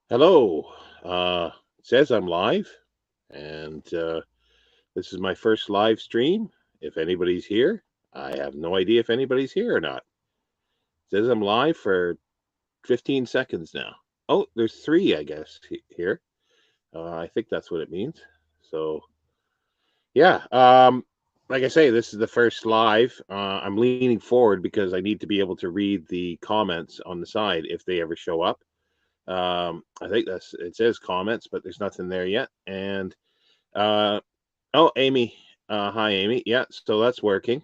Hello. It says I'm live, and this is my first live stream. If anybody's here, I have no idea if anybody's here or not. It says I'm live for 15 seconds now. Oh, there's three, I guess, here. I think that's what it means. So, yeah. Like I say, this is the first live. I'm leaning forward because I need to be able to read the comments on the side if they ever show up. I think that's it says comments, but there's nothing there yet. And uh, oh, Amy, hi, Amy. Yeah, so that's working.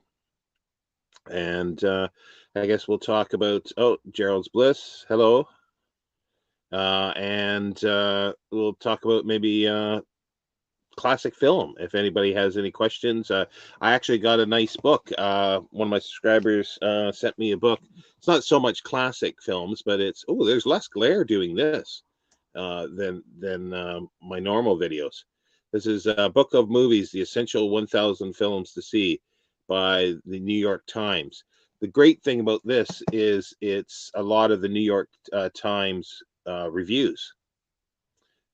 And I guess we'll talk about Gerald's Bliss. Hello. And we'll talk about maybe classic film if anybody has any questions. I actually got a nice book. One of my subscribers sent me a book. It's not so much classic films, but it's there's less glare doing this than my normal videos. This is a book of movies, the essential 1,000 films to see, by the New York Times. The great thing about this is it's a lot of the New York Times reviews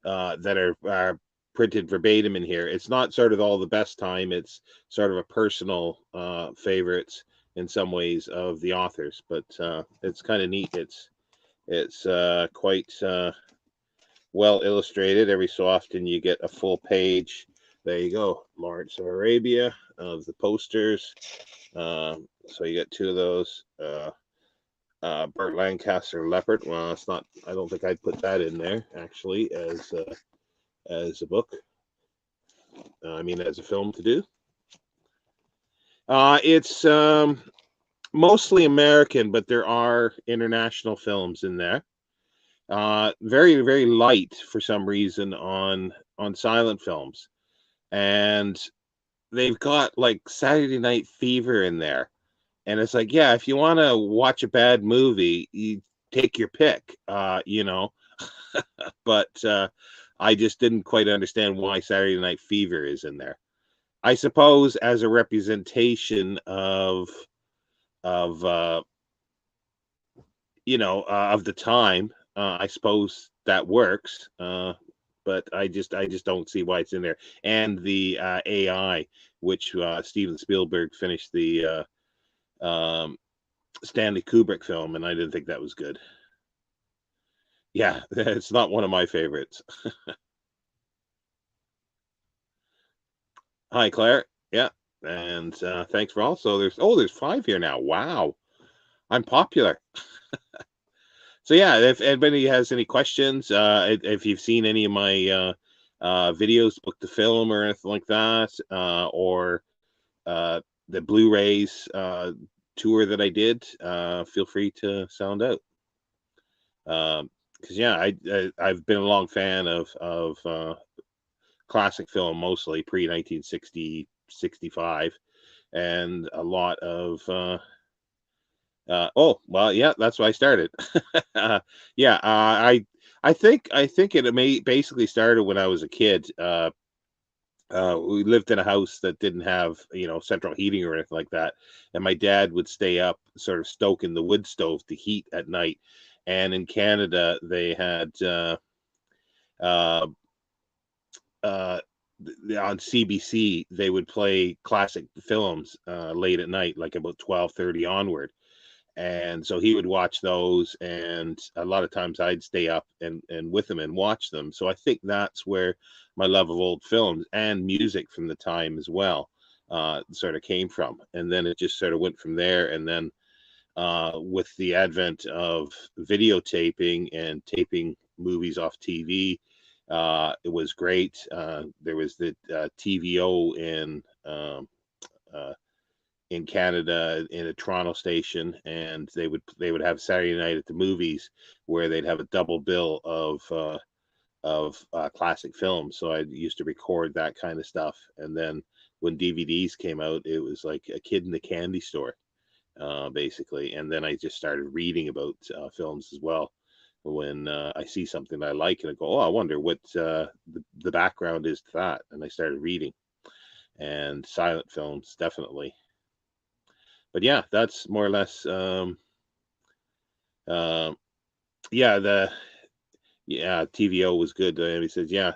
that are printed verbatim in here. It's not sort of all the best time. It's sort of a personal favorites in some ways of the authors, but it's kind of neat. It's quite well illustrated. Every so often you get a full page. There you go, Lawrence of Arabia of the posters. So you get two of those. Burt Lancaster Leopard. Well, it's not. I don't think I'd put that in there actually as a book. I mean, as a film to do. It's mostly American, but there are international films in there. Very very light for some reason on silent films, and they've got like Saturday Night Fever in there, and it's like, yeah, if you want to watch a bad movie, you take your pick, but I just didn't quite understand why Saturday Night Fever is in there. I suppose as a representation of of the time. I suppose that works, but I just don't see why it's in there. And the AI, which Steven Spielberg finished the Stanley Kubrick film, and I didn't think that was good. Yeah, it's not one of my favorites. Hi, Claire. Yeah, and thanks for also. There's five here now. Wow, I'm popular. So yeah, if anybody has any questions, if you've seen any of my videos, book to film or anything like that, or the Blu-rays tour that I did, feel free to sound out. Because yeah, I've been a long fan of classic film, mostly pre 1960 65, and a lot of oh well, yeah, that's why I started. Yeah, I think it may basically started when I was a kid. We lived in a house that didn't have central heating or anything like that, and my dad would stay up, sort of stoking the wood stove to heat at night. And in Canada, they had uh, uh, on CBC they would play classic films late at night, like about 12:30 onward, and so he would watch those, and a lot of times I'd stay up and with him and watch them. So I think that's where my love of old films and music from the time as well sort of came from, and then it just sort of went from there. And then with the advent of videotaping and taping movies off TV, it was great. There was the TVO uh, in Canada in a Toronto station, and they would have Saturday night at the movies where they'd have a double bill of classic films. So I used to record that kind of stuff, and then when DVDs came out, it was like a kid in the candy store, basically. And then I just started reading about films as well. When I see something I like, and I go, "Oh, I wonder what the background is to that," and I started reading. And silent films, definitely. But yeah, that's more or less. Uh, yeah, Yeah, TVO was good. He says, yeah,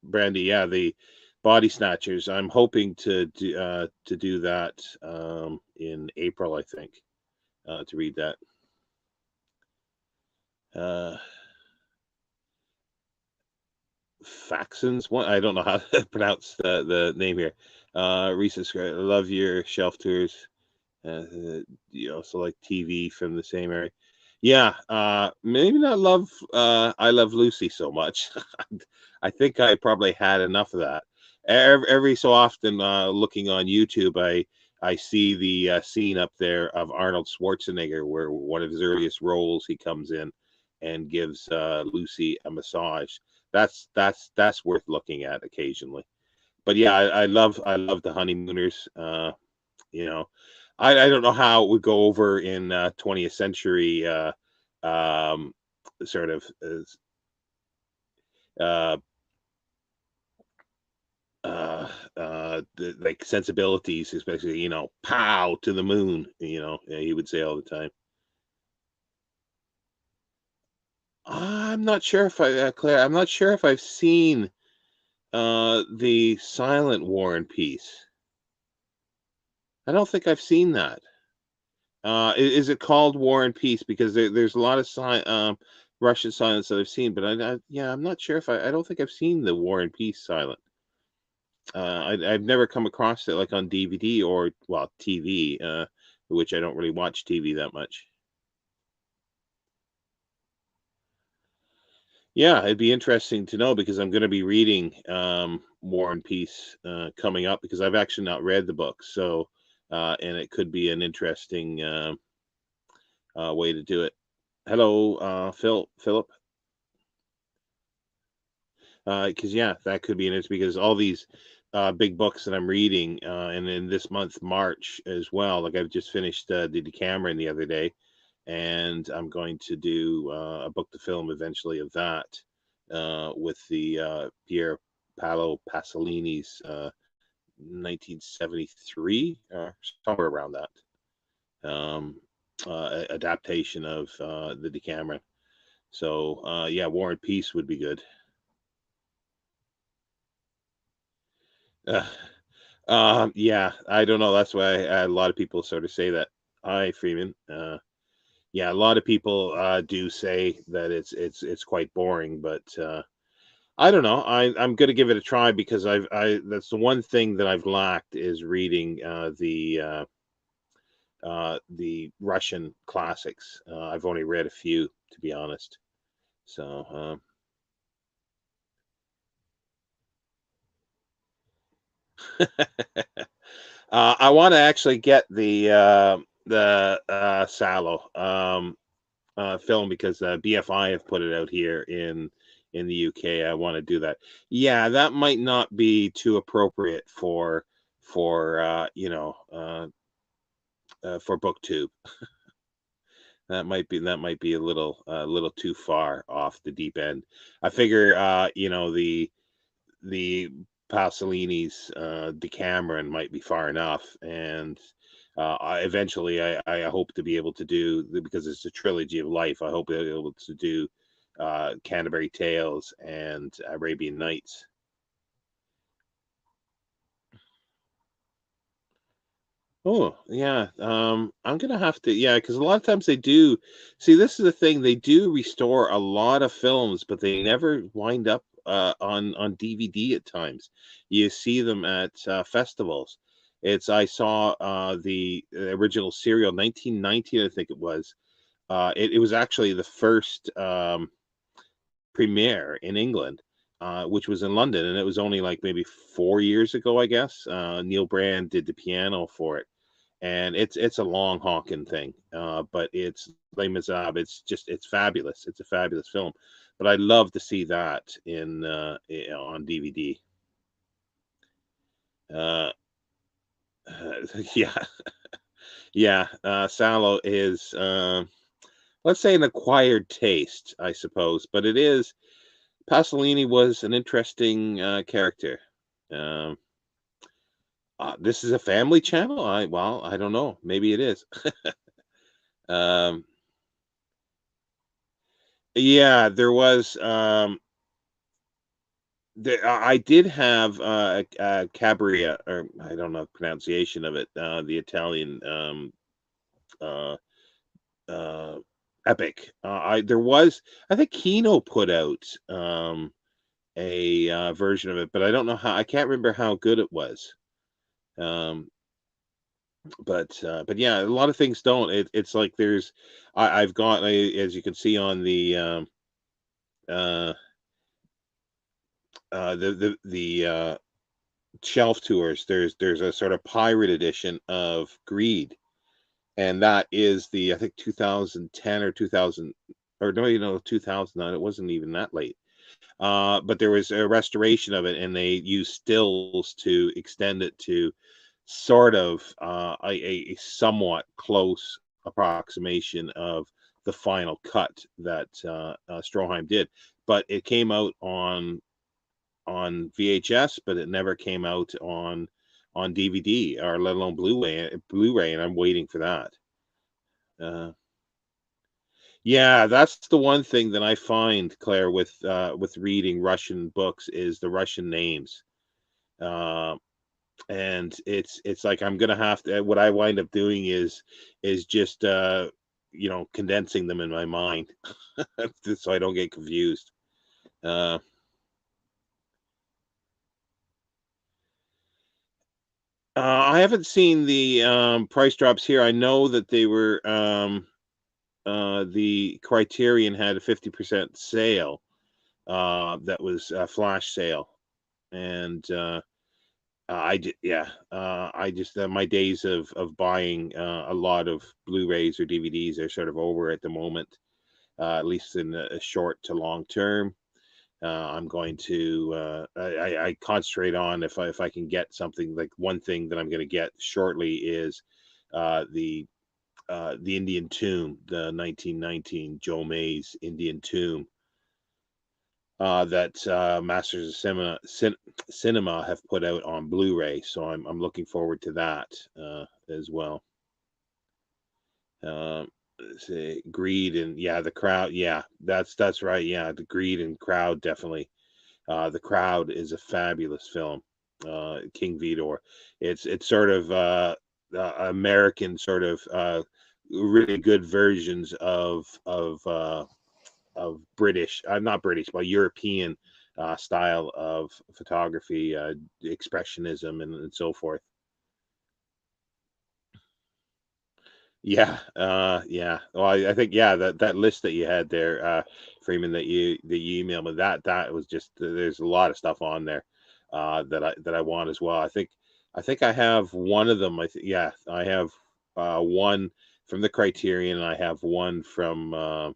Brandy, yeah, the Body Snatchers. I'm hoping to do that in April, I think, to read that. Uh, Faxons, what I don't know how to pronounce the name here. Recent, I love your shelf tours. You also like TV from the same area. Yeah, maybe not love I Love Lucy so much. I think I probably had enough of that. Every so often, looking on YouTube, I see the scene up there of Arnold Schwarzenegger, where one of his earliest roles he comes in and gives Lucy a massage. That's worth looking at occasionally. But yeah, I love the Honeymooners. You know, I don't know how it would go over in 20th century um, sort of uh, like sensibilities, especially, pow to the moon. He would say all the time. I'm not sure if Claire, I'm not sure if I've seen the Silent War and Peace. I don't think I've seen that. Is it called War and Peace? Because there's a lot of Russian silence that I've seen, but yeah, I'm not sure if I don't think I've seen the War and Peace silent. I've never come across it like on DVD or well TV, which I don't really watch TV that much. Yeah, it'd be interesting to know because I'm going to be reading War and Peace coming up because I've actually not read the book, so and it could be an interesting way to do it. Hello, Philip. Because yeah, that could be an it's because all these big books that I'm reading, and in this month March as well. Like I've just finished the Decameron the other day, and I'm going to do a book to film eventually of that with the Pier Paolo Pasolini's 1973, somewhere around that adaptation of the Decameron. So yeah, War and Peace would be good. Uh, yeah, I don't know. That's why a lot of people sort of say that. Hi, Freeman. Yeah, a lot of people do say that it's quite boring, but I don't know. I'm going to give it a try because I that's the one thing that I've lacked is reading the Russian classics. I've only read a few, to be honest. So I want to actually get the Sallow film because BFI have put it out here in the UK. I want to do that. Yeah, that might not be too appropriate for for BookTube. That might be a little too far off the deep end. I figure the Pasolini's Decameron might be far enough, and eventually I hope to be able to do because it's a trilogy of life. I hope I'll be able to do Canterbury Tales and Arabian Nights. Oh yeah, I'm gonna have to yeah, because a lot of times they do. See, this is the thing; they do restore a lot of films, but they never wind up on DVD at times. You see them at festivals. I saw the original serial 1919, I think it was. It was actually the first premiere in England, which was in London, and it was only like maybe 4 years ago, I guess. Neil Brand did the piano for it and it's a long honking thing. But it's Les Miserables. It's fabulous. It's a fabulous film. But I'd love to see that on DVD. Uh, yeah, yeah. Sallow is let's say an acquired taste, I suppose, but it is. Pasolini was an interesting character. Um, this is a family channel. I don't know. Maybe it is. Um, Yeah, there was. I did have a Cabiria, or I don't know the pronunciation of it. The Italian uh, uh, epic. I there was. I think Kino put out a version of it, but I don't know how. I can't remember how good it was. Um, but yeah, a lot of things don't. It's like there's. I've got, as you can see on the uh, shelf tours. There's a sort of pirate edition of Greed, and that is the, I think, 2010 or 2000, or no, 2009. It wasn't even that late. But there was a restoration of it, and they used stills to extend it to sort of a somewhat close approximation of the final cut that Stroheim did. But it came out on VHS, but it never came out on DVD, or let alone Blu-ray, and I'm waiting for that. Uh, yeah, that's the one thing that I find, Claire, with reading Russian books, is the Russian names. Uh, and it's like I'm gonna have to. What I wind up doing is just condensing them in my mind, so I don't get confused. Uh, I haven't seen the price drops here. I know that they were the Criterion had a 50% sale, that was a flash sale, and I did, yeah. I just my days of buying a lot of Blu-rays or DVDs are sort of over at the moment, at least in a short to long term. I'm going to I concentrate on, if I can get something. Like, one thing that I'm going to get shortly is uh, the the Indian Tomb, the 1919 Joe Mays Indian Tomb, that Masters of Cinema have put out on Blu-ray. So I'm looking forward to that as well. Um, let's see, Greed and, yeah, the Crowd. Yeah, that's right. Yeah, the Greed and Crowd, definitely. The Crowd is a fabulous film. King Vidor. It's sort of American, sort of really good versions of British, not British, but European style of photography, expressionism, and so forth. Yeah, yeah. Well, I think, yeah, that list that you had there, Freeman, that you emailed me, that was just, there's a lot of stuff on there that I want as well. I think I have one of them. Yeah, I have one from the Criterion, and I have one from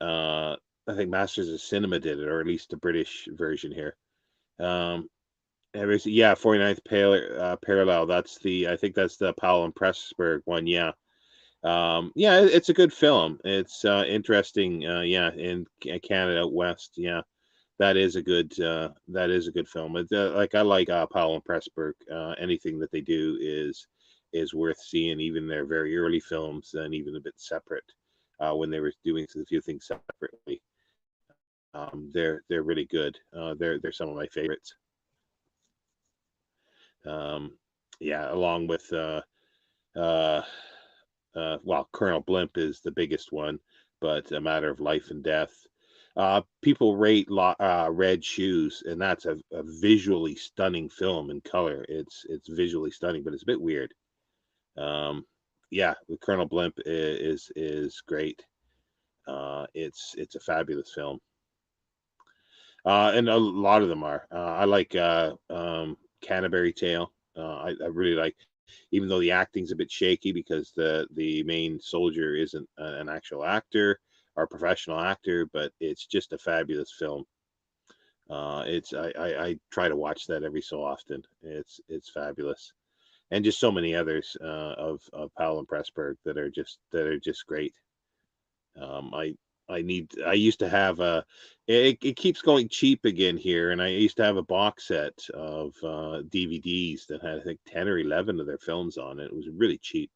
I think Masters of Cinema did it, or at least the British version here. Um, yeah, 49th parallel. I think that's the Powell and Pressburg one. Yeah. Yeah, it's a good film. It's interesting. Yeah, in Canada out west. Yeah, that is a good film. Like, I like Powell and Pressburg. Anything that they do is worth seeing, even their very early films, and even a bit separate, when they were doing a few things separately. They're really good. They're some of my favorites. Um, yeah, along with uh, well, Colonel Blimp is the biggest one, but A Matter of Life and Death. People rate Red Shoes, and that's a visually stunning film in color. It's visually stunning, but it's a bit weird. Um, yeah, the Colonel Blimp is great. It's a fabulous film, and a lot of them are. I like Canterbury Tale. I really like, even though the acting's a bit shaky, because the main soldier isn't an actual actor or a professional actor, but it's just a fabulous film. It's I try to watch that every so often. It's fabulous, and just so many others of Powell and Pressburg that are just great. I used to have it keeps going cheap again here, and I used to have a box set of DVDs that had, I think, 10 or 11 of their films on it. It was really cheap.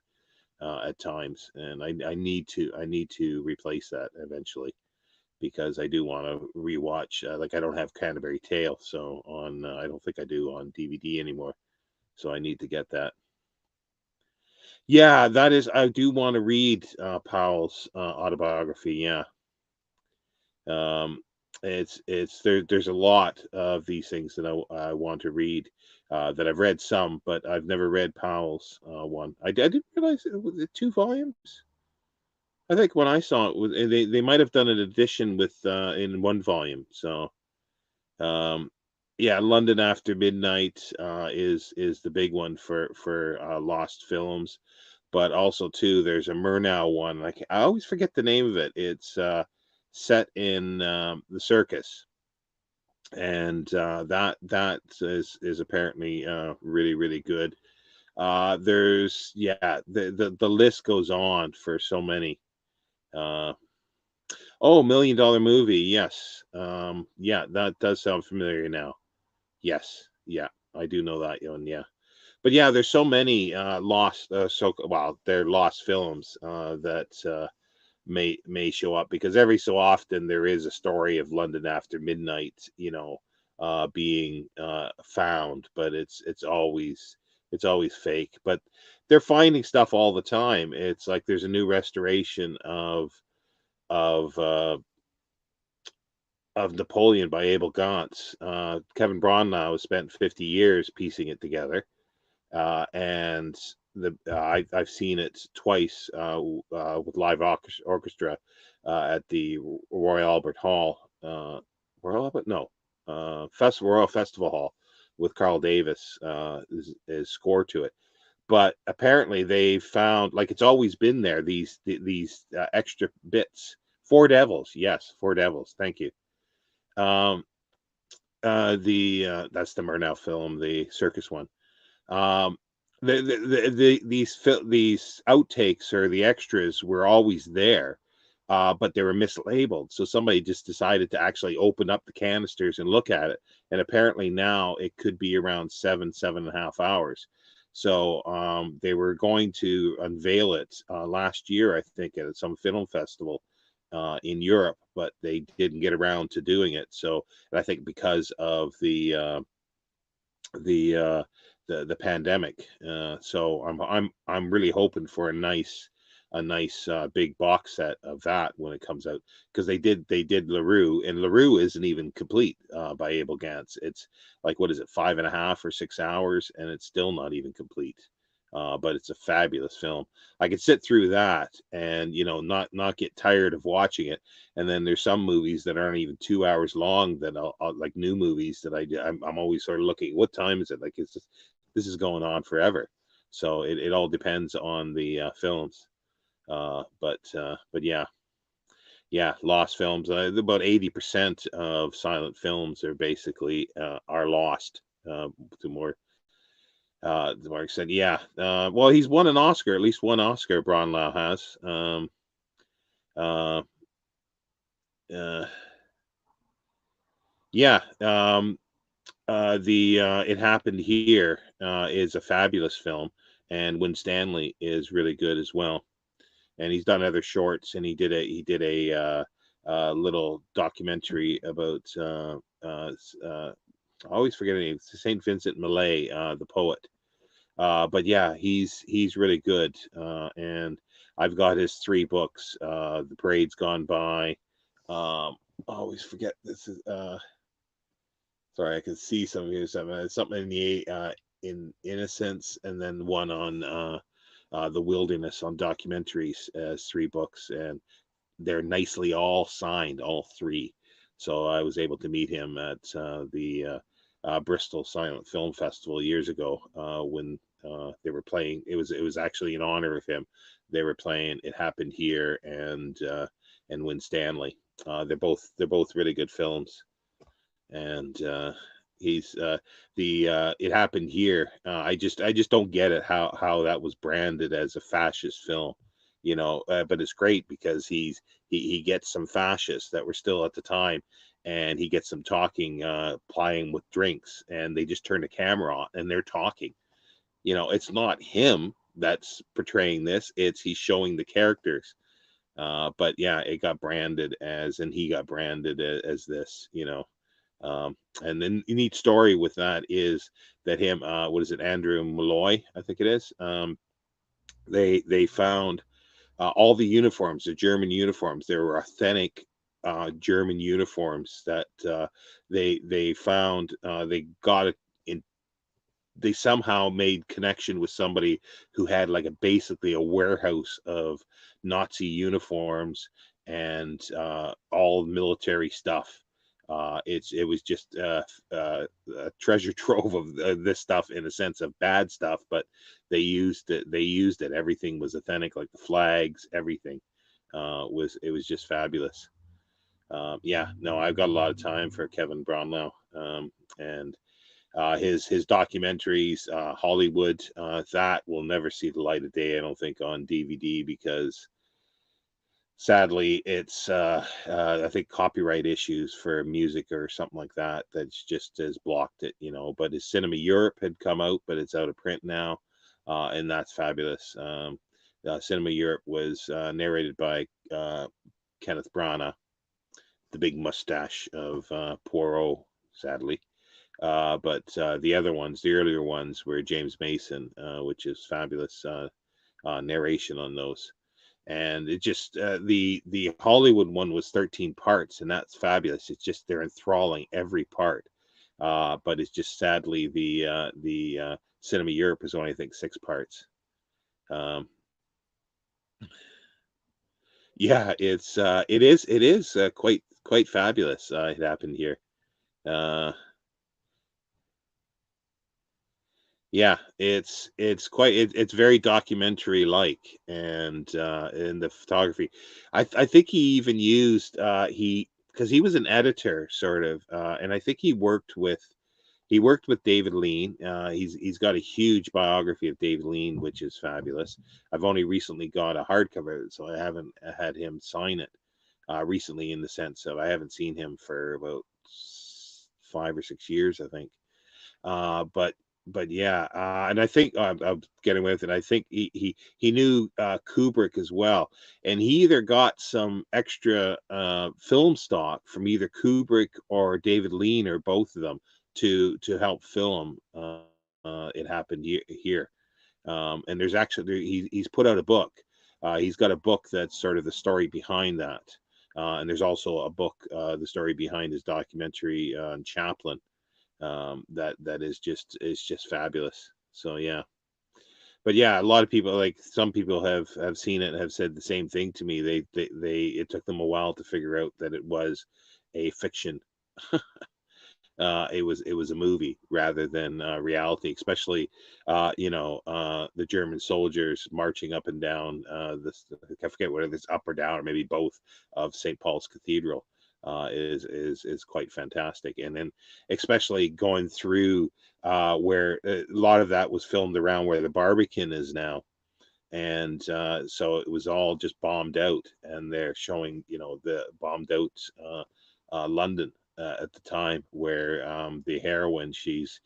at times, and I need to replace that eventually, because I do want to rewatch. Like, I don't have Canterbury Tale, so on I don't think I do on DVD anymore. So I need to get that. Yeah, that is. I do want to read Powell's autobiography. Yeah, um, it's there's a lot of these things that I want to read. That I've read some, but I've never read Powell's one. I didn't realize it was it 2 volumes. I think when I saw it, they might have done an edition with in 1 volume. So um, yeah, London After Midnight is the big one for lost films, but also too there's a Murnau one. I always forget the name of it. It's set in the Circus, and that is apparently really good. There's yeah, the list goes on for so many. Uh, oh, $1 Million Movie. Yes. Yeah, that does sound familiar now. Yes. Yeah, I do know that one. Yeah. But yeah, there's so many lost well, they're lost films that may show up, because every so often there is a story of London After Midnight, being found, but it's always fake. But they're finding stuff all the time. It's like there's a new restoration of uh, of Napoleon by Abel Gance. Kevin Brownlow has spent 50 years piecing it together, and I've seen it twice with live orchestra at the Royal Albert Hall, Royal Albert, no, Royal Festival Hall, with Carl Davis is score to it. But apparently they found, like, it's always been there, these extra bits. Four Devils, yes, Four Devils. Thank you. Um, that's the Murnau film, the Circus one. Um, these outtakes, or the extras, were always there, but they were mislabeled. So somebody just decided to actually open up the canisters and look at it. And apparently now it could be around 7.5 hours. So they were going to unveil it last year, I think, at some film festival in Europe, but they didn't get around to doing it. So, and I think because of the uh, the pandemic. So I'm really hoping for a nice big box set of that when it comes out, because they did LaRue, and LaRue isn't even complete by Abel Gance. It's like, what is it, 5.5 or 6 hours, and it's still not even complete. But it's a fabulous film. I could sit through that and not get tired of watching it. And then there's some movies that aren't even 2 hours long that I'll like, new movies that I'm always sort of looking, what time is it? Like, this is going on forever. So it all depends on the films. But yeah, lost films. About 80% of silent films are basically are lost. To more the Mark said, yeah. Well, he's won an Oscar, at least one Oscar. Brownlow has. Uh, uh, yeah. The It Happened Here is a fabulous film, and Win Stanley is really good as well. And he's done other shorts, and he did a little documentary about I always forget the name. Saint Vincent Millay, the poet. But yeah, he's really good, and I've got his 3 books. The Parade's Gone By. I always forget this is. Sorry, I can see some here. Something in the in Innocence, and then one on the Wilderness, on documentaries, as 3 books, and they're nicely all signed, all 3. So I was able to meet him at the Bristol Silent Film Festival years ago, when they were playing. It was actually in honor of him. They were playing It Happened Here and Win Stanley. They're both really good films, and he's the It Happened Here. I just don't get it, how that was branded as a fascist film, but it's great because he gets some fascists that were still at the time, and he gets them talking, plying with drinks, and they just turn the camera on and they're talking. It's not him, that's portraying this. It's he's showing the characters. But yeah, it got branded as, and he got branded as this, and then the neat story with that is that him, what is it, Andrew Malloy, I think it is. They found all the uniforms, the German uniforms. They were authentic German uniforms that they found. They got it in. They somehow made connection with somebody who had like basically a warehouse of Nazi uniforms and all military stuff. It was just a treasure trove of this stuff, in a sense of bad stuff, but they used it. They used it. Everything was authentic, like the flags, everything was just fabulous. Yeah, no, I've got a lot of time for Kevin Brownlow, and his documentaries, Hollywood, that will never see the light of day, I don't think, on DVD, because sadly it's I think copyright issues for music or something like that that's just has blocked it, but his Cinema Europe had come out, but it's out of print now, and that's fabulous. Cinema Europe was narrated by Kenneth Branagh, the big mustache of Poirot, sadly. But the other ones, the earlier ones, were James Mason, which is fabulous narration on those. And it just the Hollywood one was 13 parts, and that's fabulous. It's just they're enthralling every part. But it's just sadly the Cinema Europe is only, I think, 6 parts. Um, yeah, it is quite fabulous. It happened here. Uh, Yeah, it's very documentary like, and in the photography, I think he even used he because he was an editor sort of, and I think he worked with David Lean. He's got a huge biography of David Lean, which is fabulous. I've only recently got a hardcover, so I haven't had him sign it recently, in the sense of I haven't seen him for about 5 or 6 years, I think. But yeah, and I think I'm getting with it. I think he knew Kubrick as well, and he either got some extra film stock from either Kubrick or David Lean, or both of them, to help film. It happened here, and there's actually he's put out a book. He's got a book that's sort of the story behind that, and there's also a book, the story behind his documentary on Chaplin, that is just fabulous. So yeah, but yeah, a lot of people, like some people have seen it and have said the same thing to me. They it took them a while to figure out that it was a fiction. It was a movie rather than reality, especially the German soldiers marching up and down this, I forget whether it's up or down or maybe both, of St. Paul's Cathedral. Is quite fantastic, and then especially going through where a lot of that was filmed around where the Barbican is now, and so it was all just bombed out, and they're showing the bombed out London at the time, where the heroine, she's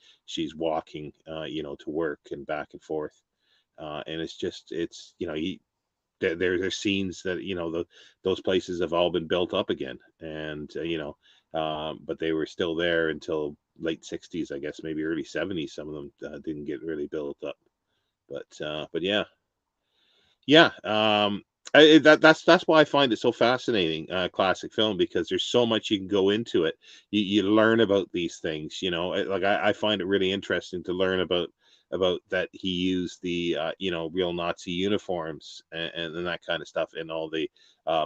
walking to work and back and forth, and it's there's scenes that those places have all been built up again, and but they were still there until late 60s, I guess, maybe early 70s. Some of them didn't get really built up, but yeah. Yeah, that's why I find it so fascinating, classic film, because there's so much you can go into it. You learn about these things, like I find it really interesting to learn about that he used the real Nazi uniforms, and that kind of stuff, and all the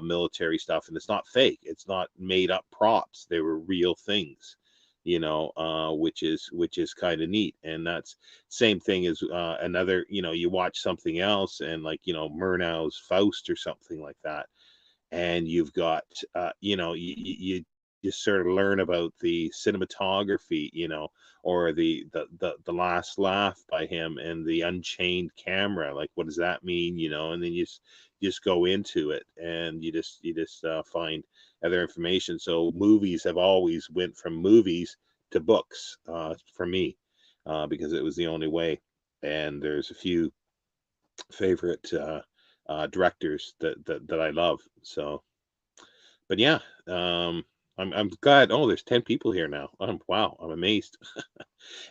military stuff, and it's not fake, it's not made up props, they were real things, which is kind of neat. And that's same thing as another, you watch something else, and like Murnau's Faust or something like that, and you've got you just sort of learn about the cinematography, or the last laugh by him, and the unchained camera, like what does that mean, and then you just go into it, and you just find other information. So movies have always went from movies to books, for me, because it was the only way. And there's a few favorite directors that I love. So, but yeah, um, I'm glad. Oh, there's 10 people here now. Wow, I'm amazed.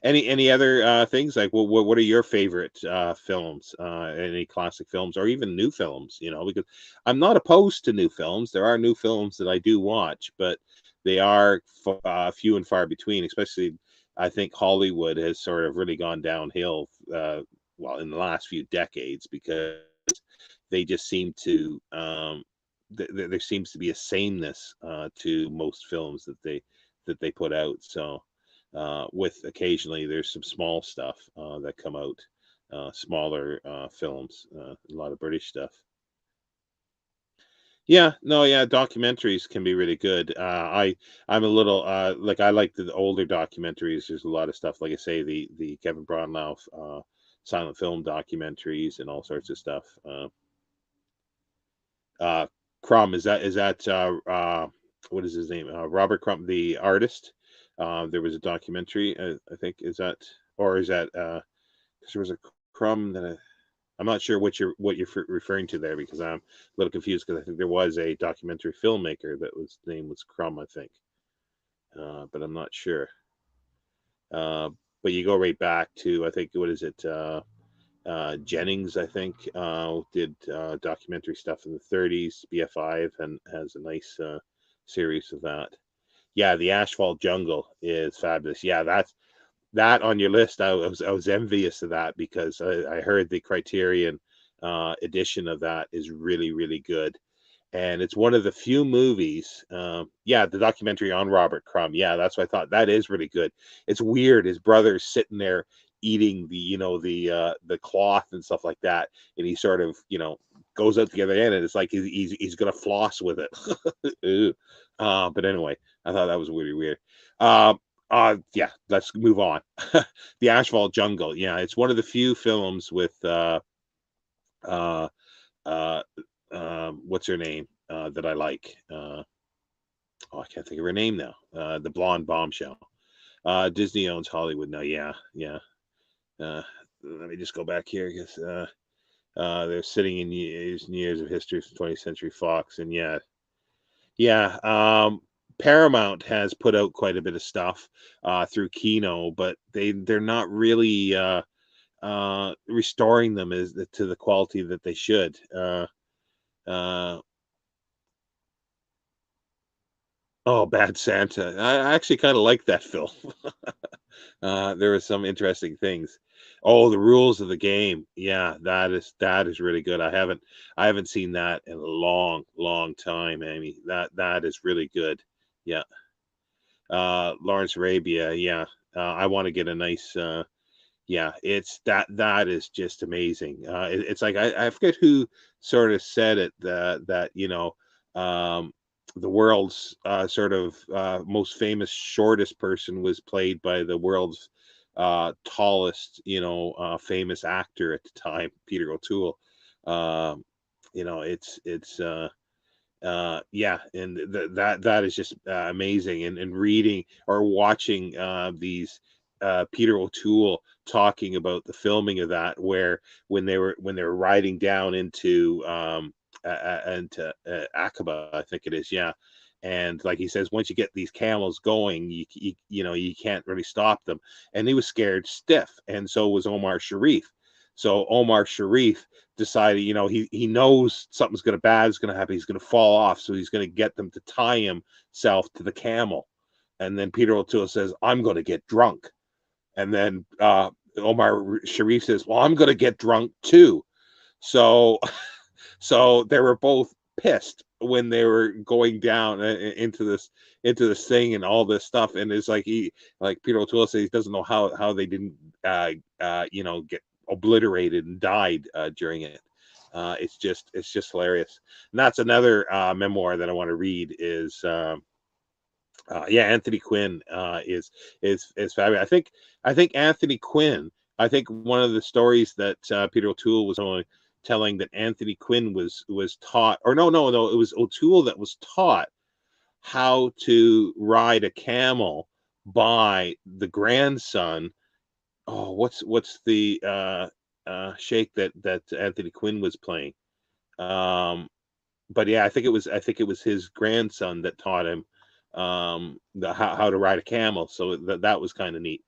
Any other things like what are your favorite films? Any classic films or even new films? You know, because I'm not opposed to new films. There are new films that I do watch, but they are few and far between. Especially, I think Hollywood has sort of really gone downhill. Well, in the last few decades, because they just seem to there seems to be a sameness to most films that they put out. So with occasionally there's some small stuff that come out, smaller films, a lot of British stuff. Yeah, no, yeah, documentaries can be really good. I'm a little like I like the older documentaries. There's a lot of stuff, like I say, the Kevin Brownlow silent film documentaries and all sorts of stuff. Uh, Crumb, is that what is his name? Robert Crumb, the artist. There was a documentary, I think, is that, or is that 'cause there was a Crumb that I'm not sure what you're referring to there, because I'm a little confused, because I think there was a documentary filmmaker that was name was Crumb, I think, but I'm not sure. Uh, but you go right back to, I think, what is it? Jennings, I think, did documentary stuff in the 30s. BFI and has a nice series of that. Yeah, the Asphalt Jungle is fabulous. Yeah, that's that on your list. I was envious of that, because I heard the Criterion edition of that is really really good, and it's one of the few movies. Yeah, the documentary on Robert Crumb. Yeah, that's what I thought. That is really good. It's weird. His brother's sitting there eating the cloth and stuff like that, and he sort of goes out the other end, and it's like he's gonna floss with it. Ew. But anyway, I thought that was really weird. Yeah, let's move on. The Asphalt Jungle. Yeah, it's one of the few films with uh, uh, what's her name that I like. Oh, I can't think of her name now. The blonde bombshell. Disney owns Hollywood now. Yeah, yeah. Uh, Let me just go back here, because they're sitting in years and years of history from 20th Century Fox, and yeah, yeah. Paramount has put out quite a bit of stuff through Kino, but they're not really restoring them to the quality that they should. Uh, Oh, Bad Santa. I actually kind of like that film. There were some interesting things. Oh, the rules of the game. Yeah, that is really good. I haven't seen that in a long, long time, Amy. That is really good. Yeah. Lawrence Arabia. Yeah. I want to get a nice. Yeah, it's that is just amazing. It's like I forget who sort of said it, that the world's sort of most famous shortest person was played by the world's tallest famous actor at the time, Peter O'Toole. Um, it's yeah, and that is just amazing, and reading or watching these Peter O'Toole talking about the filming of that, where when they were riding down into Aqaba, I think it is, yeah. And like he says, once you get these camels going, you can't really stop them. And he was scared stiff, and so was Omar Sharif. So Omar Sharif decided, he knows something's gonna bad is gonna happen. He's gonna fall off, so he's gonna get them to tie himself to the camel. And then Peter O'Toole says, "I'm gonna get drunk." And then Omar Sharif says, "Well, I'm gonna get drunk too." So so they were both pissed when they were going down into this thing and all this stuff. And it's like Peter O'Toole says he doesn't know how they didn't get obliterated and died during it. It's just hilarious. And that's another memoir that I want to read is yeah, Anthony Quinn is fabulous. I think Anthony Quinn. I think one of the stories that Peter O'Toole was only telling, that Anthony Quinn was taught, or no, it was O'Toole that was taught how to ride a camel by the grandson. Oh, what's the shake that Anthony Quinn was playing. But yeah, I think it was his grandson that taught him how to ride a camel. So that was kind of neat.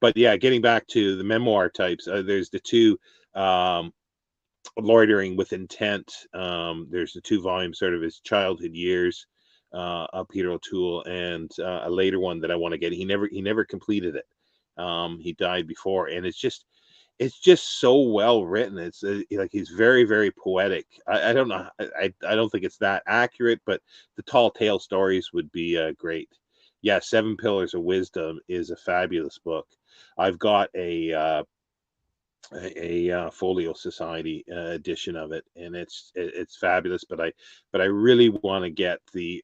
But yeah, getting back to the memoir types, there's the two, um, Loitering with Intent. There's the two volumes, sort of his childhood years, of Peter O'Toole, and a later one that I want to get. He never completed it. He died before, and it's just so well written. It's like he's very, very poetic. I don't know. I don't think it's that accurate, but the tall tale stories would be great. Yeah, Seven Pillars of Wisdom is a fabulous book. I've got a Folio Society edition of it, and it's fabulous. But I really want to get the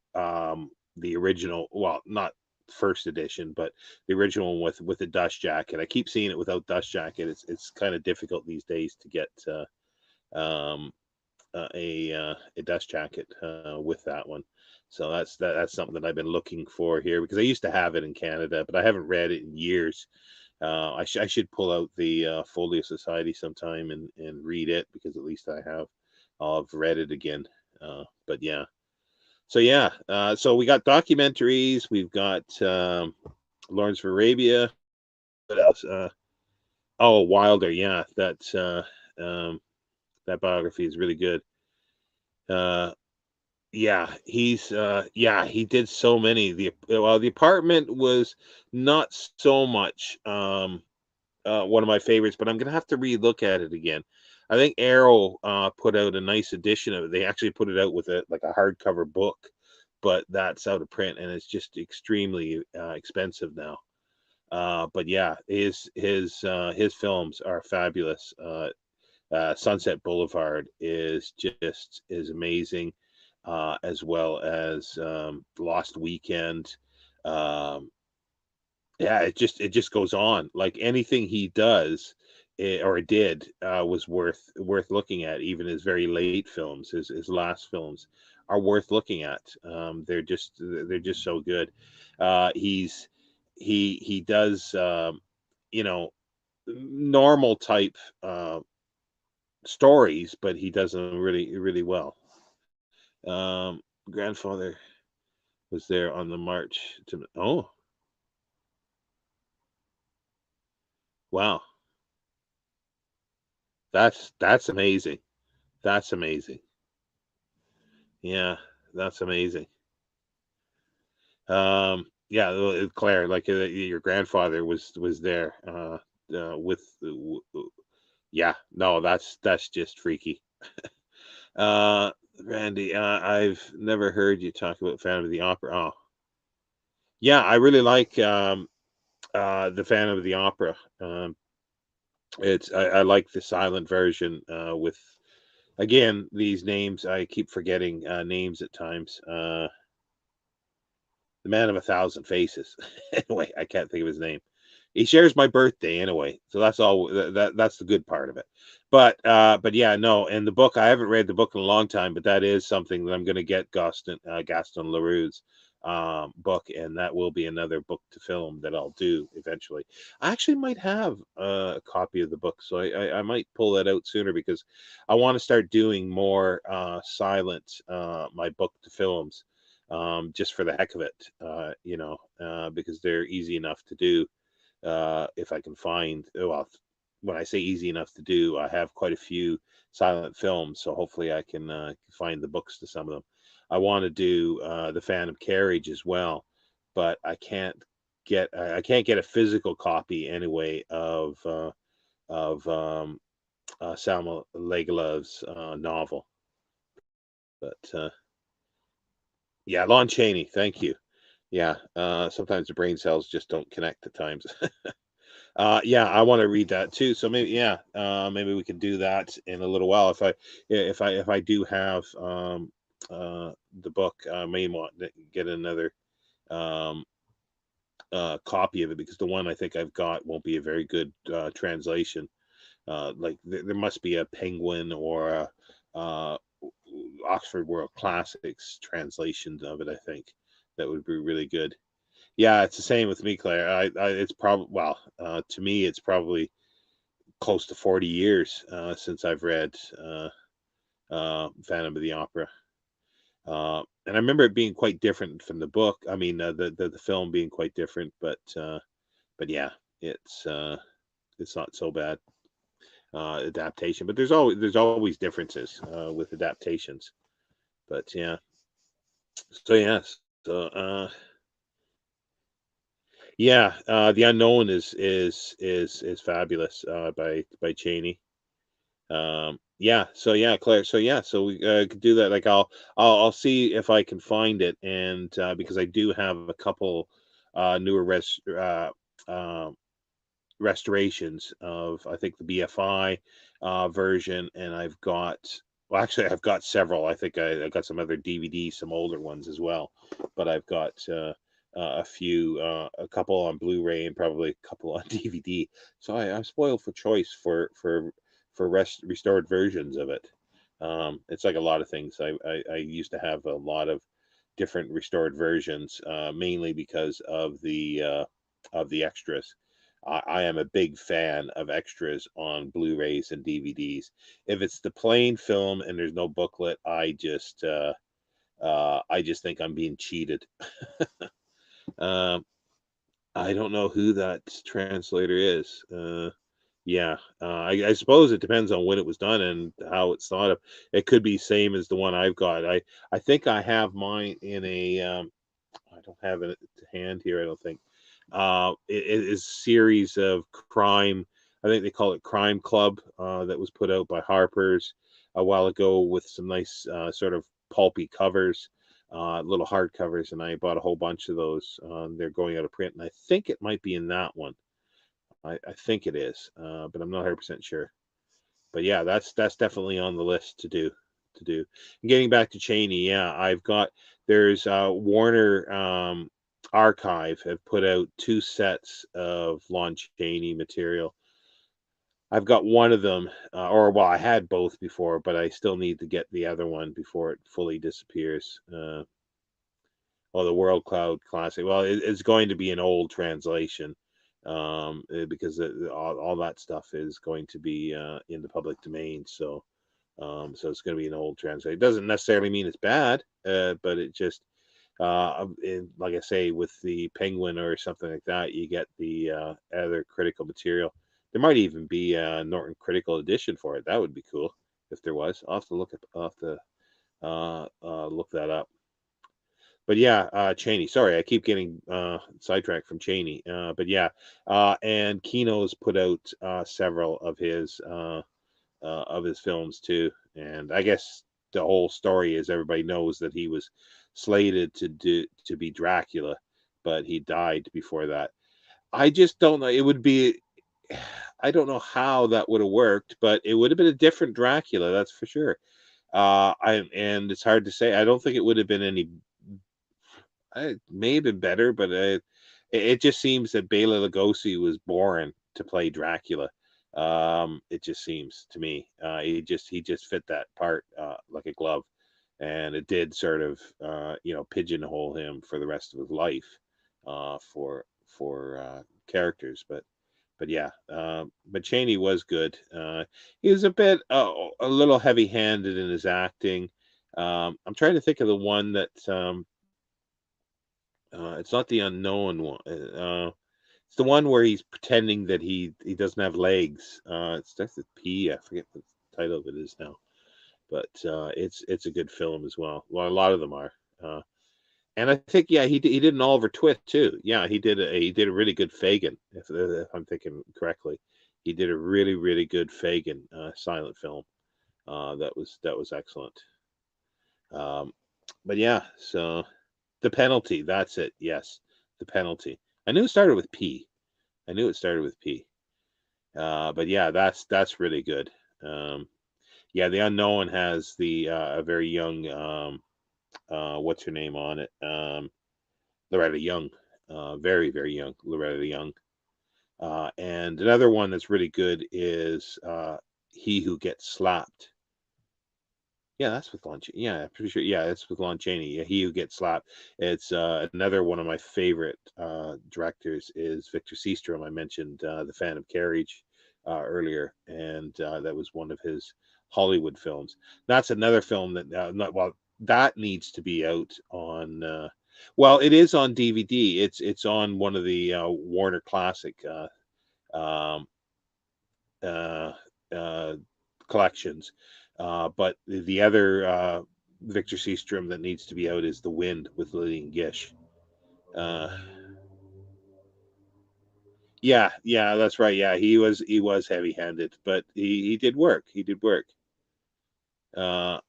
original. Well, not first edition, but the original one with the dust jacket. I keep seeing it without dust jacket. It's kind of difficult these days to get um, a dust jacket with that one. So that's something that I've been looking for here, because I used to have it in Canada, but I haven't read it in years. I should pull out the Folio Society sometime and read it, because at least I'll have read it again. But yeah, so we got documentaries. We've got Lawrence of Arabia. What else? Oh, Wilder. Yeah, that biography is really good. Uh, yeah, he did so many. The Apartment was not so much one of my favorites, but I'm gonna have to relook at it again. I think Arrow put out a nice edition of it. They actually put it out with a hardcover book, but that's out of print, and it's just extremely expensive now. But yeah, his films are fabulous. Sunset Boulevard is amazing, as well as Lost Weekend. Um, yeah, it just goes on. Like anything he does, or did, was worth looking at. Even his very late films, his last films, are worth looking at. They're just so good. He does, you know normal type stories, but he does them really, really well. Grandfather was there on the march to. Oh, wow, that's amazing. That's amazing. Yeah, that's amazing. Yeah, Claire, like, your grandfather was there, with, yeah, no, that's just freaky. Uh, Randy, I've never heard you talk about Phantom of the Opera. Oh, yeah, I really like the Phantom of the Opera. I like the silent version, with, again, these names. I keep forgetting names at times. The Man of a Thousand Faces. Anyway, I can't think of his name. He shares my birthday anyway, so that's all. That's the good part of it. But yeah, no. And the book, I haven't read the book in a long time, but that is something that I'm going to get Gaston Leroux's book, and that will be another book to film that I'll do eventually. I actually might have a copy of the book, so I might pull that out sooner, because I want to start doing more silent, my book to films, just for the heck of it, because they're easy enough to do, if I can find. Well, when I say easy enough to do, I have quite a few silent films, so hopefully I can find the books to some of them. I want to do the Phantom Carriage as well, but I can't get a physical copy anyway of Salma Legolov's novel. But yeah, Lon Chaney, thank you. Yeah, sometimes the brain cells just don't connect at times. Yeah, I want to read that too. So maybe, yeah, maybe we can do that in a little while. If I do have the book, I may want to get another um, copy of it, because the one I think I've got won't be a very good translation. Like there must be a Penguin or a Oxford World Classics translation of it. I think that would be really good. Yeah, it's the same with me, Claire. It's probably, well, to me, it's probably close to 40 years since I've read Phantom of the Opera. And I remember it being quite different from the book. I mean, the film being quite different, but yeah, it's not so bad adaptation. But there's always differences with adaptations. But yeah, so yes, so yeah, The Unknown is fabulous by Cheney. Yeah, so yeah, Claire, so yeah, so we could do that. Like I'll see if I can find it, and because I do have a couple newer uh, restorations of, I think, the BFI version, and actually I've got several. I think I got some other DVDs, some older ones as well, but I've got a couple on Blu-ray and probably a couple on DVD. So I'm spoiled for choice for restored versions of it. It's like a lot of things. I used to have a lot of different restored versions, mainly because of the extras. I am a big fan of extras on Blu-rays and DVDs. If it's the plain film and there's no booklet, I just think I'm being cheated. Um, I don't know who that translator is. Yeah, I suppose it depends on when it was done and how it's thought of. It could be same as the one I've got. I think I have mine in a. I don't have it to hand here, I don't think. It is a series of crime. I think they call it Crime Club. That was put out by Harper's a while ago with some nice sort of pulpy covers, little hard covers, and I bought a whole bunch of those. They're going out of print, and I think it might be in that one. I think it is, but I'm not 100% sure. But yeah, that's definitely on the list to do. And getting back to Cheney, yeah, there's Warner Archive have put out two sets of Lon Chaney material. I've got one of them, or well, I had both before, but I still need to get the other one before it fully disappears. The World Cloud Classic. Well, it's going to be an old translation, because all that stuff is going to be in the public domain. So it's going to be an old translation. It doesn't necessarily mean it's bad, but it just, like I say, with the Penguin or something like that, you get the other critical material. There might even be a Norton Critical Edition for it. That would be cool if there was. I'll have to look that up. But yeah, Cheney. Sorry, I keep getting sidetracked from Cheney. But yeah, and Kino's put out several of his films too. And I guess the whole story is everybody knows that he was slated to be Dracula, but he died before that. I just don't know. It would be. I don't know how that would have worked, but it would have been a different Dracula, that's for sure. And it's hard to say. I don't think it would have been any. It may have been better, but it just seems that Bela Lugosi was born to play Dracula. It just seems to me he just fit that part like a glove, and it did sort of pigeonhole him for the rest of his life for characters, but yeah, but Cheney was good. He was a little heavy-handed in his acting. I'm trying to think of the one that it's not the unknown one. It's the one where he's pretending that he doesn't have legs. It starts with P. I forget what the title of it is now, but it's a good film as well. Well, a lot of them are. And I think he did an Oliver Twist too. Yeah, he did a really good Fagin. If I'm thinking correctly, he did a really really good Fagin silent film. That was excellent. Um, but yeah, so The Penalty. That's it. Yes, The Penalty. I knew it started with P. I knew it started with P. But yeah, that's really good. Yeah, The Unknown has the a very young what's her name on it? Loretta Young. Very very young Loretta Young. And another one that's really good is He Who Gets Slapped. Yeah, that's with Lon. Yeah, I'm pretty sure. Yeah, it's with Lon Chaney. Yeah, He Who Gets Slapped. It's another one of my favorite directors is Victor Seastrom. I mentioned The Phantom Carriage earlier, and that was one of his Hollywood films. That's another film that not well that needs to be out on. Well, it is on DVD. It's on one of the Warner Classic um, uh, uh, collections. But the other Victor Seastrom that needs to be out is The Wind with Lillian Gish. Uh, yeah, yeah, that's right. Yeah, he was heavy handed, but he did work. He did work. Uh,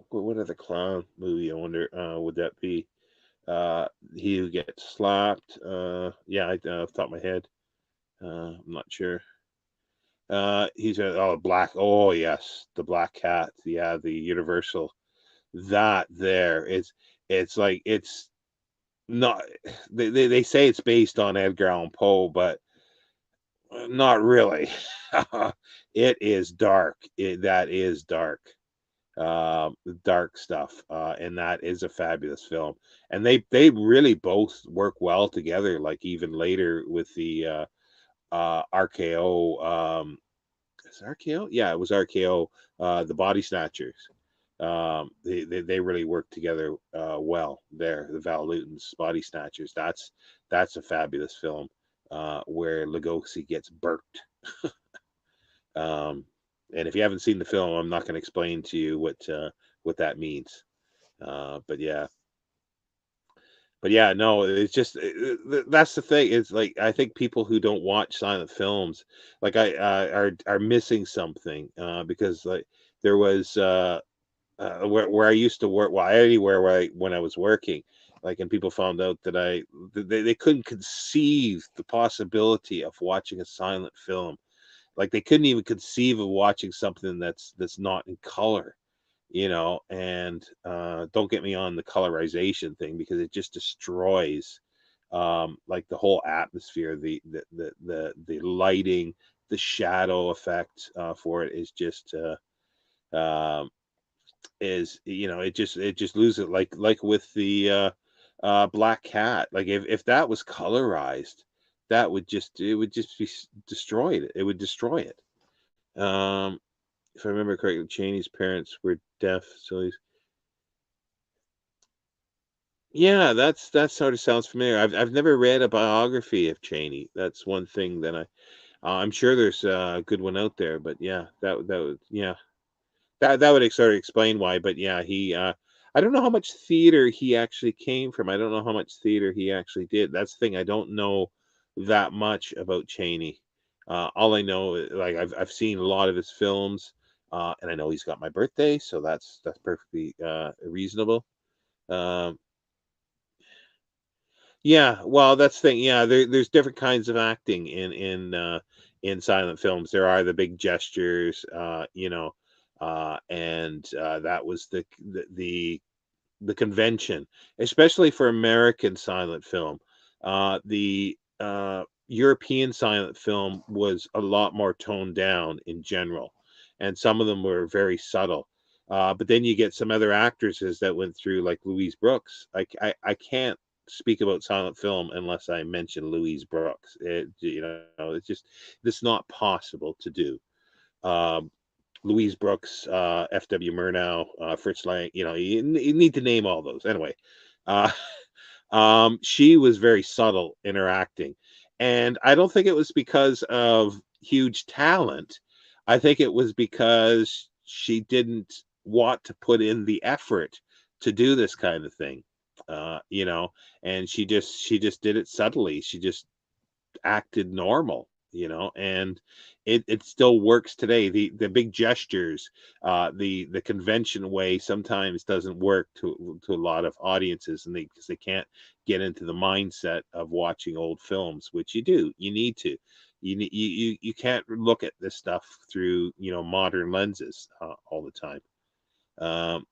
what other clown movie? I wonder would that be? Uh, he who gets slapped. Yeah, off the top of my head. I'm not sure. He's a black. Oh yes, the Black Cat. Yeah, the Universal. That there is. It's like it's not. They say it's based on Edgar Allan Poe, but not really. It is dark. That is dark. Dark stuff. And that is a fabulous film. And they really both work well together. Like even later with the RKO. Is it RKO? Yeah, it was RKO. The Body Snatchers. They really work together well. There, the Val Lewton's Body Snatchers. That's a fabulous film where Lugosi gets burnt. Um, and if you haven't seen the film, I'm not going to explain to you what that means. But yeah, no, it's just that's the thing. It's like I think people who don't watch silent films, like are missing something because like there was where I used to work, well, anywhere when I was working, like, and people found out that they couldn't conceive the possibility of watching a silent film. Like they couldn't even conceive of watching something that's not in color, and don't get me on the colorization thing because it just destroys like the whole atmosphere, the lighting, the shadow effect for it is just um it just loses it, like with the Black Cat. Like if that was colorized, it would just be destroyed. It would destroy it. um if I remember correctly, Cheney's parents were deaf, so he's yeah, that sort of sounds familiar. I've never read a biography of Cheney. That's one thing that I'm sure there's a good one out there, but yeah, that would, yeah, that would sort of explain why. But yeah, I don't know how much theater he actually came from. I don't know how much theater he actually did. That's the thing. I don't know that much about Cheney. All I know, like I've seen a lot of his films, and I know he's got my birthday, so that's perfectly reasonable. Um, yeah, well, that's the thing. Yeah, there's different kinds of acting in silent films. There are the big gestures, and that was the convention, especially for American silent film. The European silent film was a lot more toned down in general, and some of them were very subtle. But then you get some other actresses that went through, like Louise Brooks. I can't speak about silent film unless I mention Louise Brooks. It's not possible to do. Um, Louise Brooks, F.W. Murnau, Fritz Lang. You need to name all those anyway. Uh, she was very subtle in her acting, and I don't think it was because of huge talent. I think it was because she didn't want to put in the effort to do this kind of thing. And she just did it subtly. She just acted normal, and it still works today. The big gestures, the convention way sometimes doesn't work to a lot of audiences, and because they can't get into the mindset of watching old films, which you need to. You can't look at this stuff through modern lenses all the time. um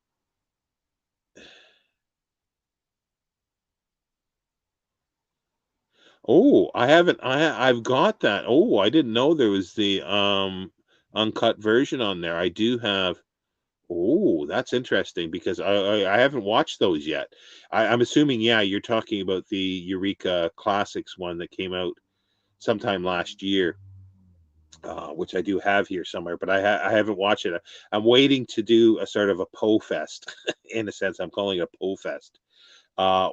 Oh, I haven't. I've got that. Oh, I didn't know there was the uncut version on there. I do have. Oh, that's interesting because I haven't watched those yet. I'm assuming, yeah, you're talking about the Eureka Classics one that came out. sometime last year, which I do have here somewhere, but I haven't watched it. I'm waiting to do a sort of a Poe Fest, in a sense. I'm calling it a Poe Fest,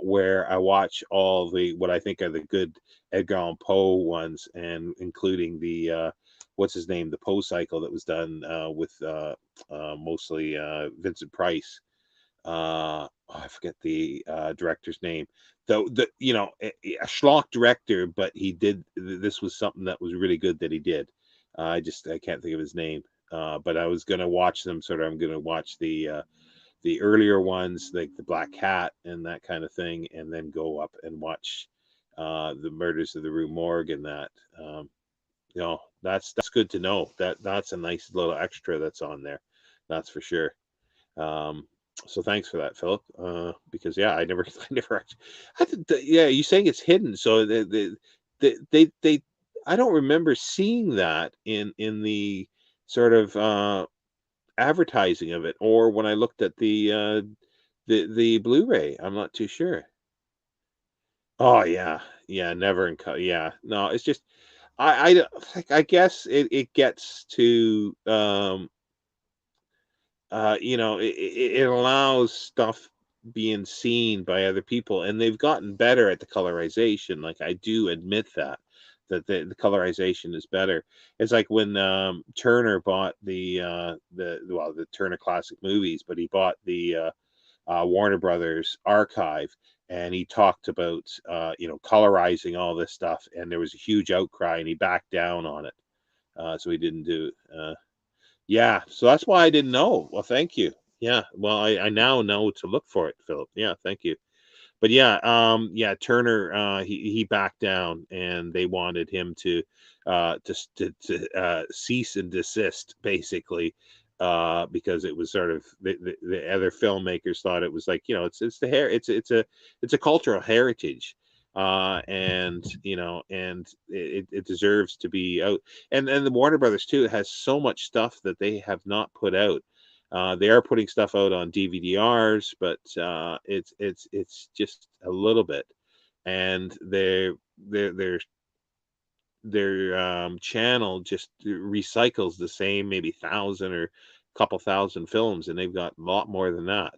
where I watch all the what I think are the good Edgar Allan Poe ones, and including the what's his name, the Poe cycle that was done with mostly Vincent Price. I forget the director's name. The a schlock director, but he did this was something that was really good that he did. I can't think of his name. But I was gonna watch them. Sort of, I'm gonna watch the earlier ones, like the Black Cat and that kind of thing, and then go up and watch the Murders of the Rue Morgue and that. That's good to know. That's a nice little extra that's on there. That's for sure. Um, so thanks for that, Philip. Because yeah, I never, I never actually, yeah, you saying it's hidden. So they, I don't remember seeing that in the sort of advertising of it, or when I looked at the Blu-ray. I'm not too sure. Oh yeah, yeah, never in cut. Yeah, no, it's just I guess it gets to it allows stuff being seen by other people, and they've gotten better at the colorization. Like, I do admit that the colorization is better. It's like when Turner bought the Turner Classic Movies, but he bought the Warner Brothers archive, and he talked about colorizing all this stuff, and there was a huge outcry, and he backed down on it. So he didn't do yeah, so that's why I didn't know. Well, thank you. Yeah, well, I now know to look for it, Philip. Yeah, thank you. But yeah, Turner, he backed down, and they wanted him to cease and desist, basically, because it was sort of the other filmmakers thought it was like, it's the hair, it's a cultural heritage, and and it deserves to be out. And the Warner Brothers too has so much stuff that they have not put out. They are putting stuff out on DVD-Rs, but it's just a little bit, and their channel just recycles the same maybe thousand or couple thousand films, and they've got a lot more than that.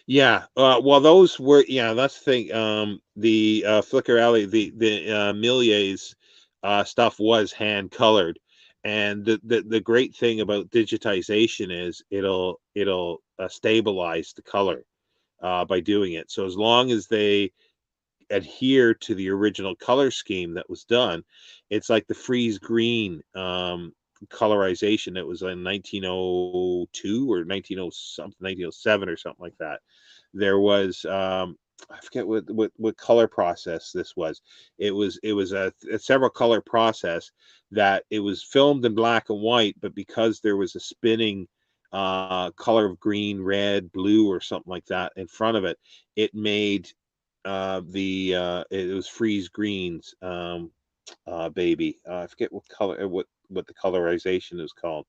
Yeah, well, those were yeah, that's the thing. The Flickr Alley, the Milliers stuff was hand colored, and the great thing about digitization is it'll stabilize the color by doing it. So as long as they adhere to the original color scheme that was done, it's like the freeze green colorization that was in 1902 or 1900 something, 1907 or something like that. There was I forget what color process this was. It was a several color process that it was filmed in black and white, but because there was a spinning color of green, red, blue, or something like that in front of it, it made the it was freeze greens, baby. I forget what color, what the colorization is called,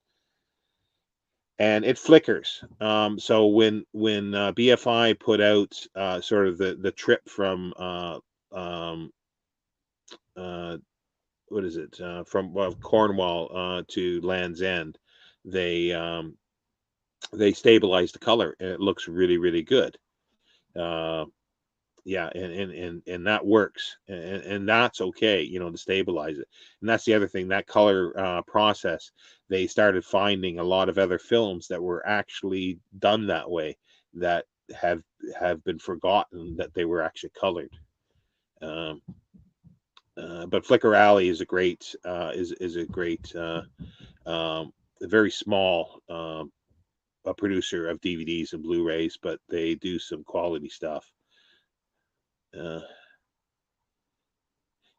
and it flickers. So when BFI put out sort of the trip from um, uh, what is it, from Cornwall to Land's End, they they stabilized the color, and it looks really really good. Uh, yeah, and that works, and that's okay, to stabilize it. And that's the other thing, that color process, they started finding a lot of other films that were actually done that way, that have been forgotten that they were actually colored. um, but Flickr Alley is a great is a great a very small a producer of DVDs and Blu-rays, but they do some quality stuff. uh,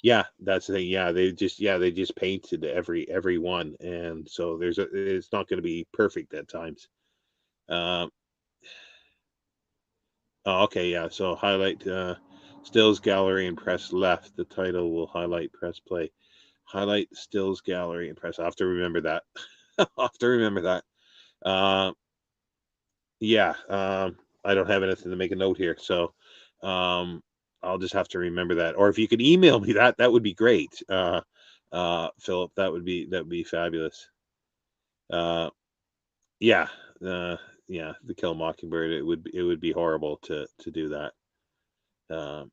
Yeah, that's the thing. They just painted every one, and so it's not going to be perfect at times. Um, oh, okay, yeah. So highlight stills gallery and press left. The title will highlight press play. Highlight stills gallery and press. I have to remember that. I have to remember that. Uh, yeah. I don't have anything to make a note here, so um, I'll just have to remember that. Or if you could email me that, that would be great. Philip, that would be fabulous. Uh, yeah, uh, yeah, The Kill a Mockingbird. It would be horrible to do that. Um,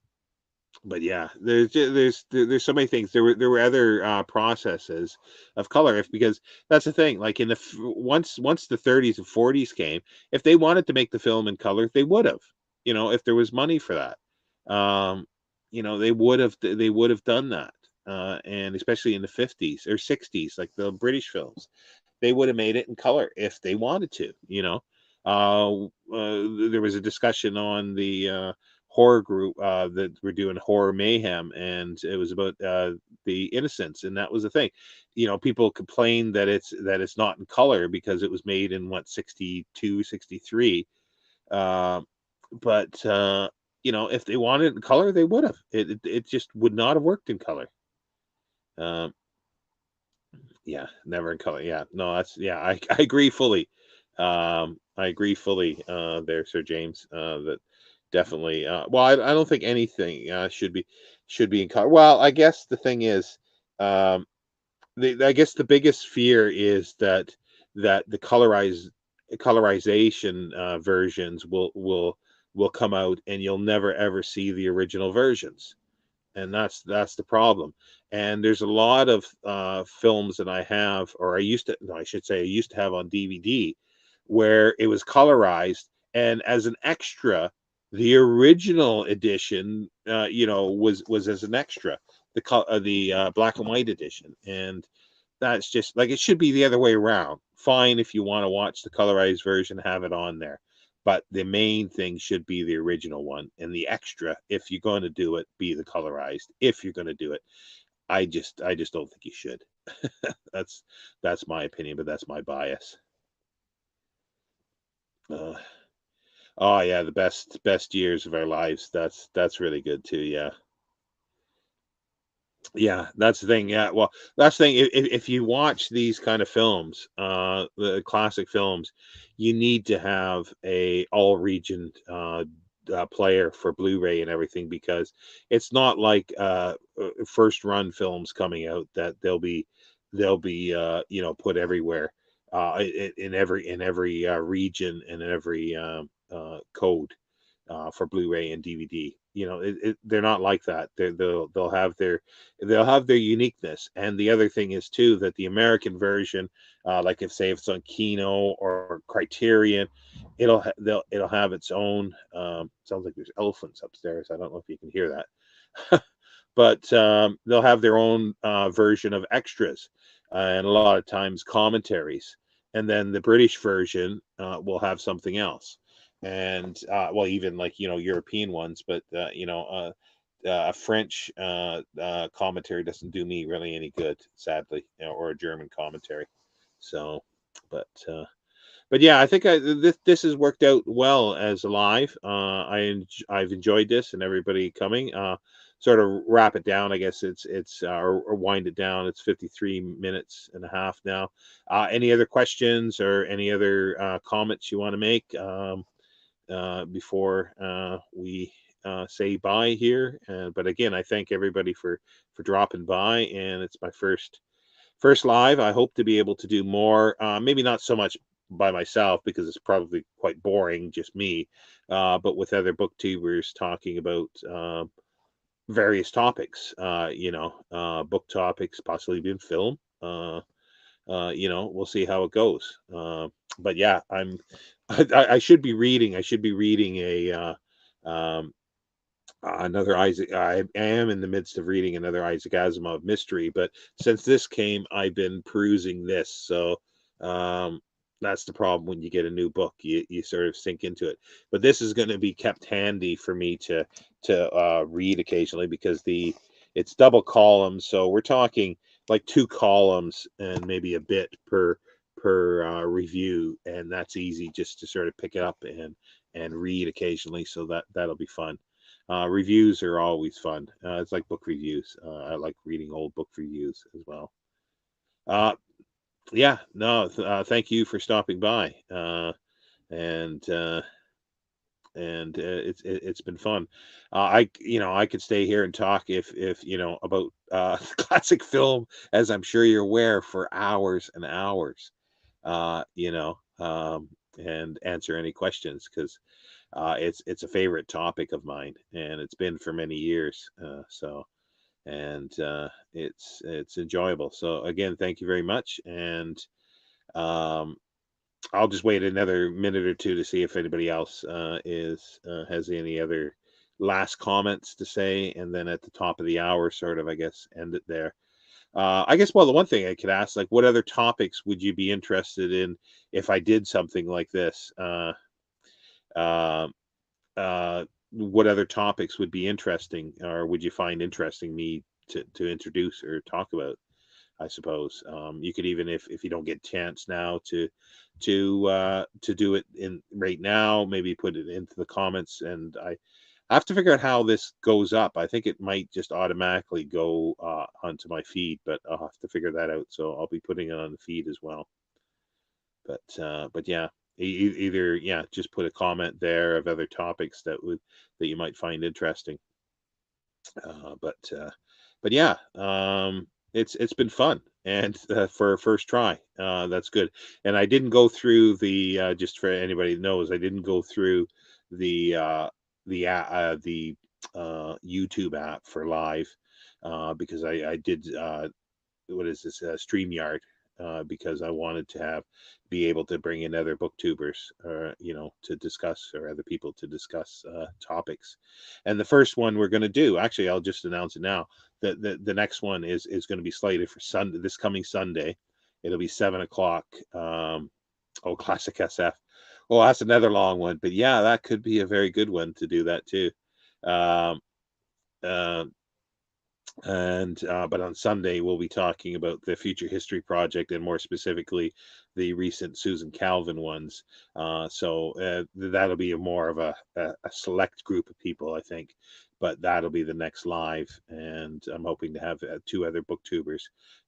but yeah, there's so many things. There were other processes of color, if because that's the thing. Like once the 30s and 40s came, if they wanted to make the film in color, they would have. If there was money for that, um, they would have done that. And especially in the 50s or 60s, like the British films, they would have made it in color if they wanted to. There was a discussion on the horror group that were doing Horror Mayhem, and it was about the Innocents, and that was the thing. People complain that it's not in color because it was made in what, 62, 63. uh, but if they wanted it in color, they would have. It just would not have worked in color. um, yeah, never in color. Yeah, no, I agree fully. I agree fully there, Sir James. That definitely. Well, I don't think anything should be in color. Well, I guess the thing is, um, I guess the biggest fear is that the colorization versions will come out, and you'll never ever see the original versions, and that's the problem. And there's a lot of films that I have, or I used to, no, I should say, I used to have on DVD, where it was colorized, and as an extra, the original edition, was as an extra, the black and white edition, and that's just like it should be the other way around. Fine, if you want to watch the colorized version, have it on there. But the main thing should be the original one, and the extra, if you're going to do it, be the colorized. If you're going to do it, I just don't think you should. that's that's my opinion, but that's my bias. Uh, oh yeah, the best years of our lives. That's really good too. Yeah. Yeah, that's the thing. Yeah, well, that's the thing. If you watch these kind of films, the classic films, you need to have a all region player for Blu-ray and everything, because it's not like first run films coming out that they'll be put everywhere, in every region and in every code for Blu-ray and DVD. They're not like that. They'll have their uniqueness. And the other thing is too that the American version, like if say if it's on Kino or Criterion, it'll have its own. Sounds like there's elephants upstairs. I don't know if you can hear that, but they'll have their own version of extras, and a lot of times commentaries. And then the British version will have something else, and well, even like European ones, but a French commentary doesn't do me really any good, sadly, or a German commentary. So, but yeah, I think this has worked out well as a live. I've enjoyed this, and everybody coming. Sort of wrap it down. I guess it's or wind it down. It's 53 minutes and a half now. Any other questions or any other comments you want to make before we say bye here? But again, I thank everybody for dropping by, and it's my first live. I hope to be able to do more. Maybe not so much by myself, because it's probably quite boring, just me. But with other booktubers talking about various topics. Book topics, possibly even film. We'll see how it goes. But yeah, I should be reading. I should be reading another Isaac. I am in the midst of reading another Isaac Asimov mystery, but since this came, I've been perusing this. So that's the problem when you get a new book. You sort of sink into it. But this is going to be kept handy for me to read occasionally, because it's double columns. So we're talking like 2 columns and maybe a bit per review, and that's easy just to sort of pick it up and read occasionally. So that'll be fun. Reviews are always fun. It's like book reviews. I like reading old book reviews as well. Uh, yeah, no, thank you for stopping by. And It's been fun. I could stay here and talk if about classic film, as I'm sure you're aware, for hours and hours. Uh, you know, um, and answer any questions because it's a favorite topic of mine, and it's been for many years. It's enjoyable. So again, thank you very much, and um, I'll just wait another minute or two to see if anybody else is has any other last comments to say, and then at the top of the hour, sort of, I guess, end it there. I guess, well, the one thing I could ask, like, what other topics would you be interested in if I did something like this? Uh, what other topics would be interesting, or would you find interesting me to introduce or talk about? I suppose you could, even if you don't get chance now to do it in right now, maybe put it into the comments, and I have to figure out how this goes up. I think it might just automatically go onto my feed, but I'll have to figure that out. So I'll be putting it on the feed as well. But yeah, either, yeah, just put a comment there of other topics that you might find interesting. Uh, but uh, but yeah, it's been fun, and for a first try, that's good. And I didn't go through the just for anybody that knows, I didn't go through the the YouTube app for live because I did what is this StreamYard because I wanted to be able to bring in other booktubers or to discuss, or other people to discuss topics. And the first one we're going to do, actually, I'll just announce it now. The next one is going to be slated for Sunday, this coming Sunday. It'll be 7 o'clock. Oh, Classic SF. Oh, that's another long one, but yeah, that could be a very good one to do that too. Um, uh, and But on Sunday we'll be talking about the Future History Project, and more specifically the recent Susan Calvin ones. That'll be more of a select group of people, I think, but that'll be the next live, and I'm hoping to have two other booktubers,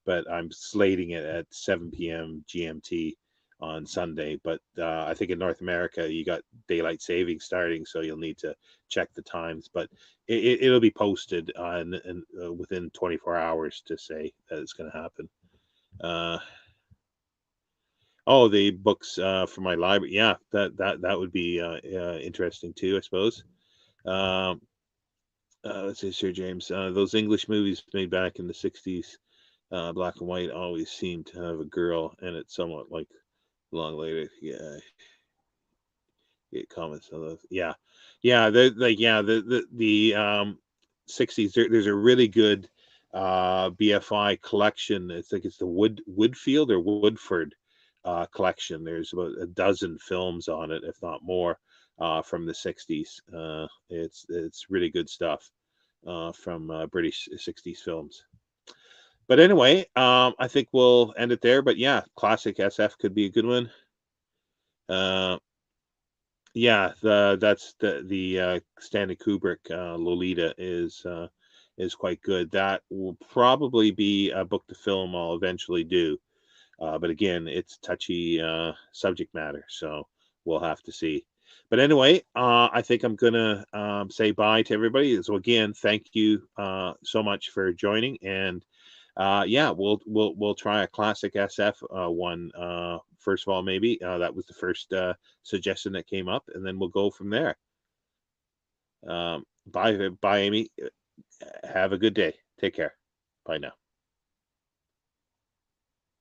but I'm slating it at 7 p.m. GMT on Sunday. But I think in North America you got daylight saving starting, so you'll need to check the times, but it'll be posted on within 24 hours to say that it's going to happen. Uh, oh, the books for my library, yeah, that would be interesting too, I suppose. Um, let's see, Sir James, those English movies made back in the '60s, black and white, always seem to have a girl, and it's somewhat like long later. Yeah, get comments on those. Yeah, yeah, the 60s. There's a really good BFI collection. I think it's the Woodfield or Woodford collection. There's about a dozen films on it, if not more, from the '60s. It's really good stuff from British '60s films. But anyway, I think we'll end it there. But yeah, classic SF could be a good one. Uh, Yeah, that's the Stanley Kubrick Lolita is quite good. That will probably be a book to film I'll eventually do. But again, it's touchy subject matter, so we'll have to see. But anyway, I think I'm gonna say bye to everybody. So again, thank you so much for joining, and yeah, we'll try a classic SF one first of all. Maybe that was the first suggestion that came up, and then we'll go from there. Bye, Amy. Have a good day. Take care. Bye now.